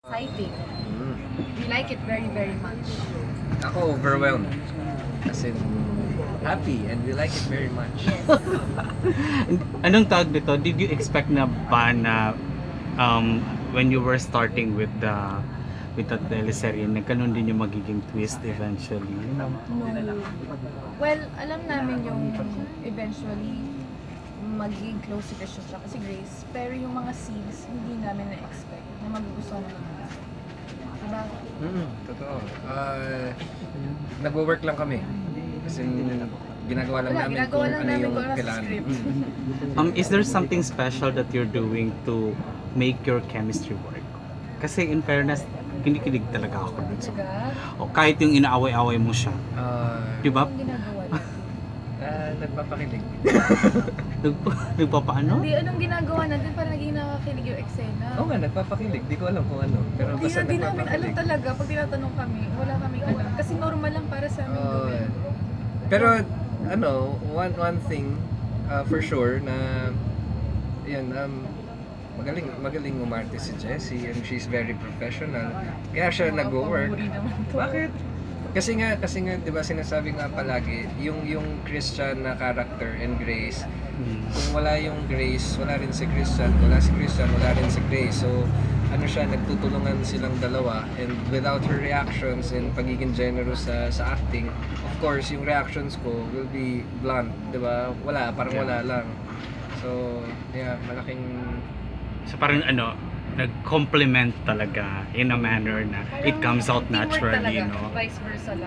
Exciting. We like it very, very much. Ako overwhelmed. As in, happy and we like it very much. Yes. Anong tawag dito? Did you expect na ba na when you were starting with the teleserye, nagkaroon din yung magiging twist eventually? No. Well, alam namin yung eventually magiging close si Christian siya kasi Grace. Pero yung mga scenes, hindi namin na-expect na magugustuhan naman. Diba? Totoo. Nagwo-work lang kami. Kasi ginagawa lang namin ginagawa kung lang ano namin yung kung ano sa kailangan. script. Is there something special that you're doing to make your chemistry work? Kasi in fairness, kinikilig talaga ako dun sa... Diba? O kahit yung inaaway-away mo siya. Diba? Anong ginagawa natin? Nagpapakilig. Nagpapaano? Hindi, anong ginagawa natin para naging nakakilig yung eksena? Oo nga, nagpapakilig. Di ko alam kung ano. Pero basta Hindi namin alam nagpapakilig. talaga. Pag tinatanong kami, wala kaming alam. Kasi normal lang para sa amin gawin. Pero ano, one thing for sure na yan, magaling umarte si Jessie and she's very professional. Kaya siya nag-work. Paburi naman to. Bakit? Kasi nga 'di ba sinasabi nga palagi, yung Christian na character and Grace, kung wala yung Grace, wala rin si Christian, wala si Christian, wala rin si Grace. So ano siya, nagtutulungan silang dalawa and without her reactions and pagiging generous sa acting, of course yung reactions ko will be blunt, 'di ba? Parang wala lang. So, yeah, malaking So parang nag-complement talaga in a manner na it comes out Teamwork naturally, talaga, no? vice versa lang.